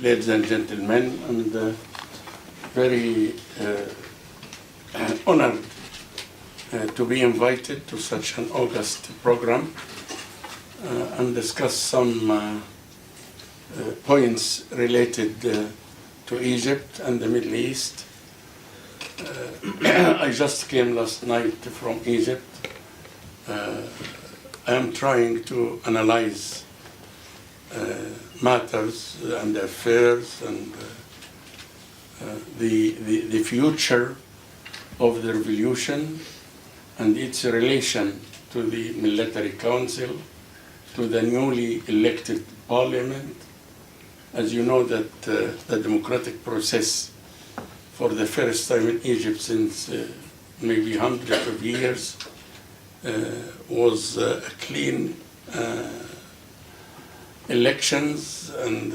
ladies and gentlemen, and very honored to be invited to such an august program and discuss some points related to Egypt and the Middle East. I just came last night from Egypt. I am trying to analyze matters and affairs and the future of the revolution and its relation to the military council, to the newly elected parliament. As you know that the democratic process for the first time in Egypt since maybe hundreds of years was clean elections and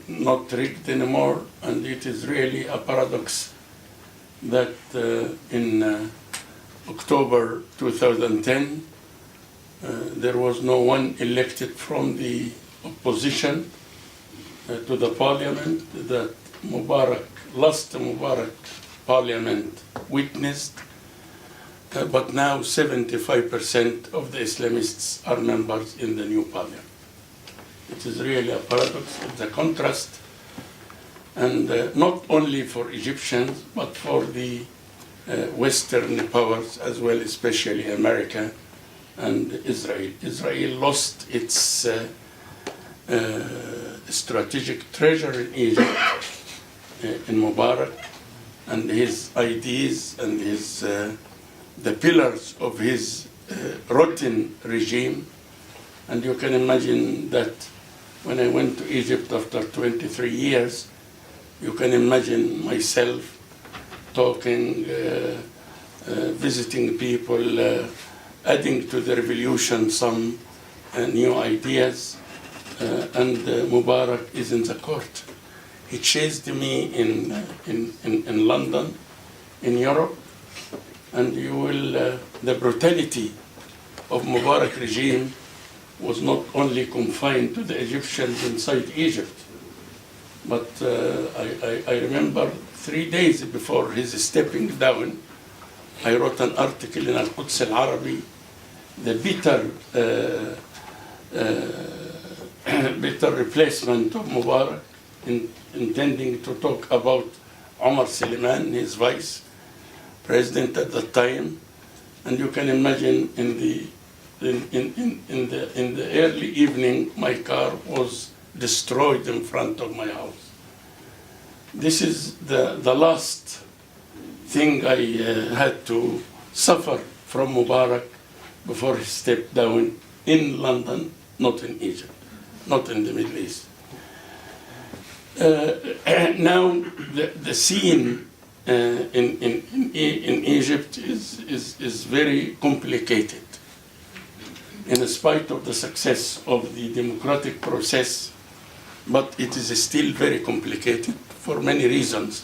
not rigged anymore, and it is really a paradox that in October 2010 there was no one elected from the opposition to the parliament that last Mubarak parliament witnessed, but now 75% of the Islamists are members in the new parliament. It is really a paradox, it's a contrast, and not only for Egyptians, but for the Western powers as well, especially America and Israel. Israel lost its strategic treasure in Egypt, in Mubarak, and his ideas and his the pillars of his rotten regime. And you can imagine that when I went to Egypt after 23 years, you can imagine myself talking, visiting people, adding to the revolution some new ideas, and Mubarak is in the court. He chased me in London, in Europe, and you will, the brutality of Mubarak regime was not only confined to the Egyptians inside Egypt, but I remember 3 days before his stepping down, I wrote an article in Al-Quds Al-Arabi, the bitter replacement of Mubarak, intending to talk about Omar Suleiman, his vice president at the time. And you can imagine in the early evening, my car was destroyed in front of my house. This is the last thing I had to suffer from Mubarak before he stepped down in London, not in Egypt, not in the Middle East. Now the scene in Egypt is very complicated. In spite of the success of the democratic process, but it is still very complicated for many reasons.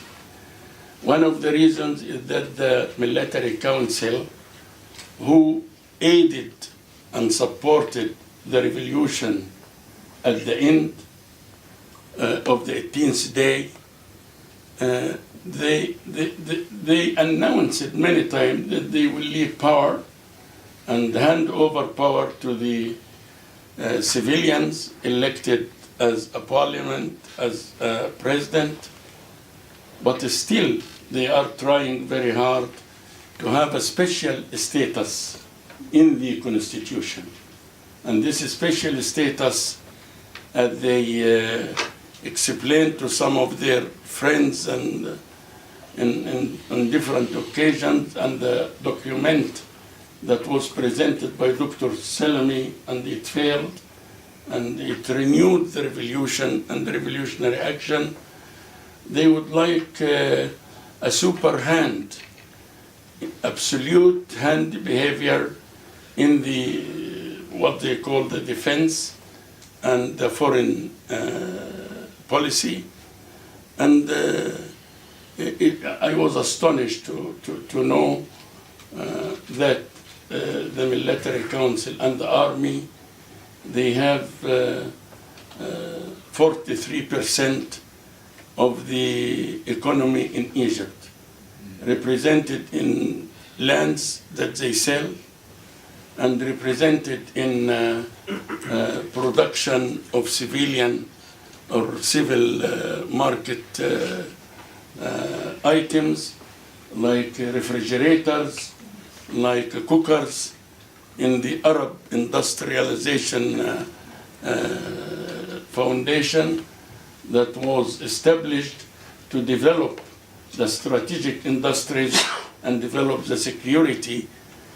One of the reasons is that the military council, who aided and supported the revolution at the end of the 18th day, they announced many times that they will leave power and hand over power to the civilians elected as a parliament, as a president, but still they are trying very hard to have a special status in the constitution. And this special status, they explained to some of their friends and on different occasions, and the document that was presented by Dr. Salami, and it failed, and it renewed the revolution and the revolutionary action. They would like a super hand, absolute hand behavior in the what they call the defense and the foreign policy. And I was astonished to know that the military council and the army, they have 43% of the economy in Egypt, represented in lands that they sell and represented in production of civilian or civil market items like refrigerators, like cookers, in the Arab Industrialization Foundation that was established to develop the strategic industries and develop the security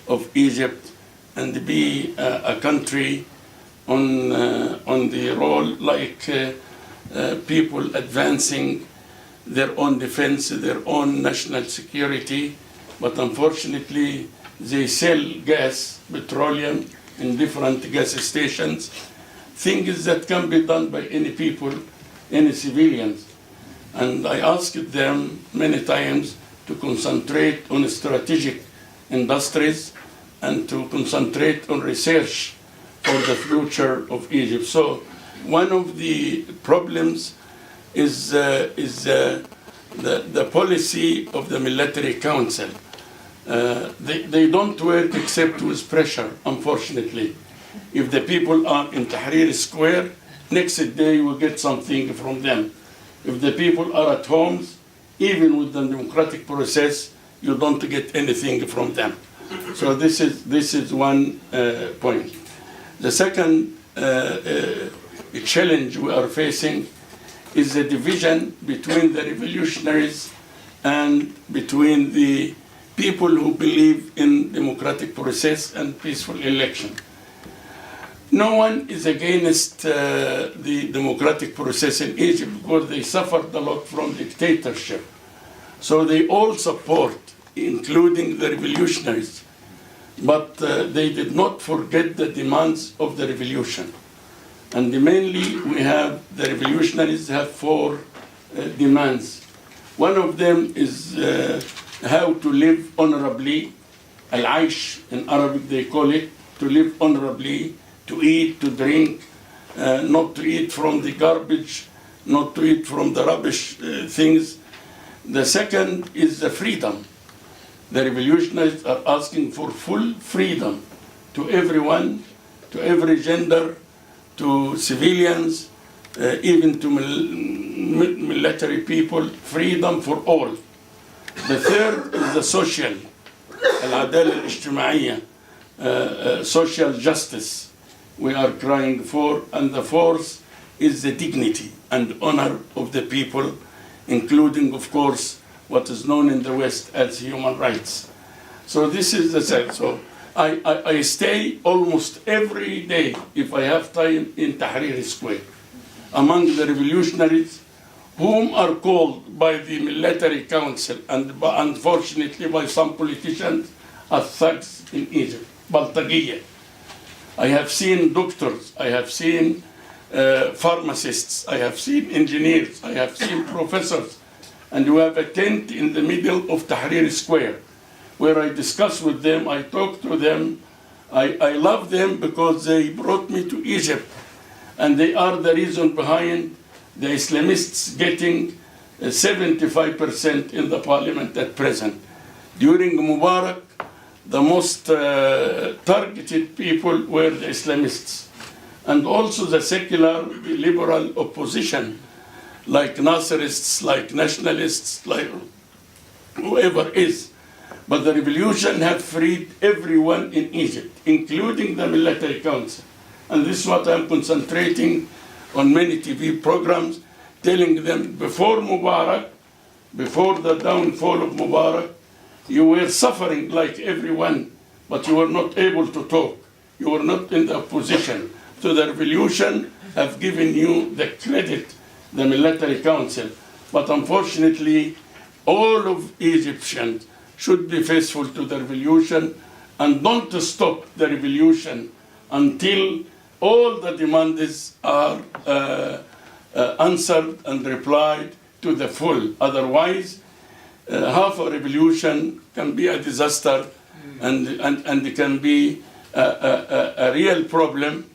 of Egypt and be a country on the role like people advancing their own defense, their own national security, but unfortunately they sell gas, petroleum in different gas stations, things that can be done by any people, any civilians. And I asked them many times to concentrate on strategic industries and to concentrate on research for the future of Egypt. So one of the problems is the policy of the military council. They don't work except with pressure, unfortunately. If the people are in Tahrir Square, next day we get something from them. If the people are at homes, even with the democratic process, you don't get anything from them. So this is one point. The second challenge we are facing is the division between the revolutionaries and between the people who believe in democratic process and peaceful election. No one is against the democratic process in Egypt because they suffered a lot from dictatorship. So they all support, including the revolutionaries. But they did not forget the demands of the revolution. And mainly we have, the revolutionaries have four demands. One of them is how to live honorably, al-aish in Arabic they call it, to live honorably, to eat, to drink, not to eat from the garbage, not to eat from the rubbish things. The second is the freedom. The revolutionists are asking for full freedom to everyone, to every gender, to civilians, even to military people, freedom for all. The third is the social, al-adala al-ijtima'iyya, social justice we are crying for. And the fourth is the dignity and honor of the people, including, of course, what is known in the West as human rights. So this is the set. So I stay almost every day, if I have time, in Tahrir Square, among the revolutionaries whom are called by the military council and unfortunately by some politicians as thugs in Egypt, Baltagiyya. I have seen doctors, I have seen pharmacists, I have seen engineers, I have seen professors, and we have a tent in the middle of Tahrir Square where I discuss with them, I talk to them. I love them because they brought me to Egypt, and they are the reason behind the Islamists getting 75% in the parliament at present. During Mubarak, the most targeted people were the Islamists, and also the secular, the liberal opposition, like Nasirists, like nationalists, like whoever is. But the revolution have freed everyone in Egypt, including the military council. And this is what I'm concentrating on many TV programs, telling them before Mubarak, before the downfall of Mubarak, you were suffering like everyone, but you were not able to talk. You were not in the opposition. So the revolution have given you the credit, the military council. But unfortunately, all of Egyptians should be faithful to the revolution and don't stop the revolution until all the demands are answered and replied to the full. Otherwise, half a revolution can be a disaster and can be a real problem.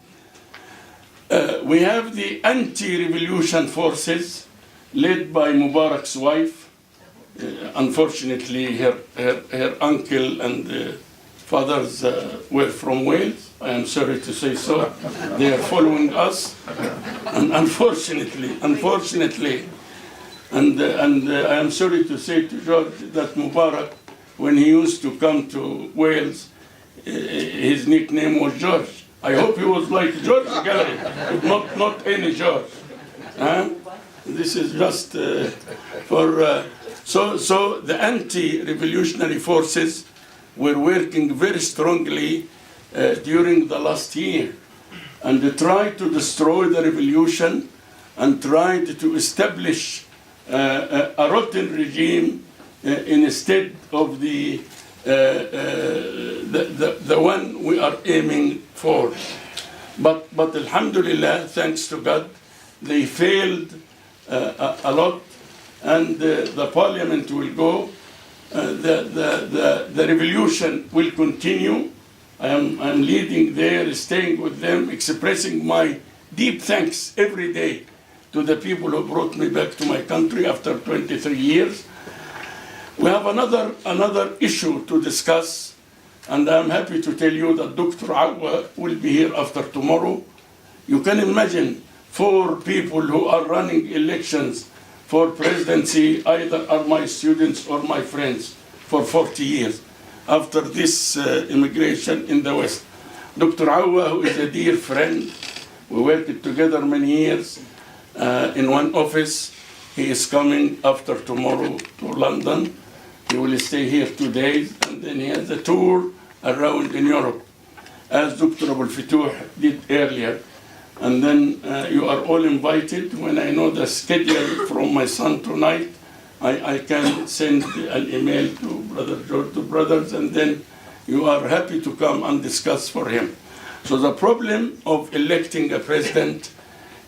We have the anti-revolution forces led by Mubarak's wife. Unfortunately, her uncle and fathers were from Wales. I am sorry to say so. They are following us, and unfortunately, and I am sorry to say to George that Mubarak, when he used to come to Wales, his nickname was George. I hope he was like George Galley, not any George. This is just for... So the anti-revolutionary forces were working very strongly during the last year, and they tried to destroy the revolution and tried to establish a rotten regime instead of the one we are aiming for. But alhamdulillah, thanks to God, they failed a lot, and the parliament will go. The revolution will continue. I am leading there, staying with them, expressing my deep thanks every day to the people who brought me back to my country after 23 years. We have another issue to discuss, and I'm happy to tell you that Dr. Awa will be here after tomorrow. You can imagine 4 people who are running elections for presidency either are my students or my friends for 40 years after this immigration in the West. Dr. Awa, who is a dear friend, we worked together many years in one office. He is coming after tomorrow to London. He will stay here 2 days, and then he has a tour around in Europe, as Dr. Abul Fituh did earlier. And then you are all invited. When I know the schedule from my son tonight, I can send an email to Brother George, to brothers, and then you are happy to come and discuss for him. So the problem of electing a president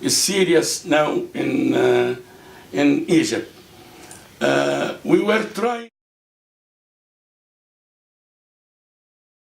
is serious now in Egypt. We were trying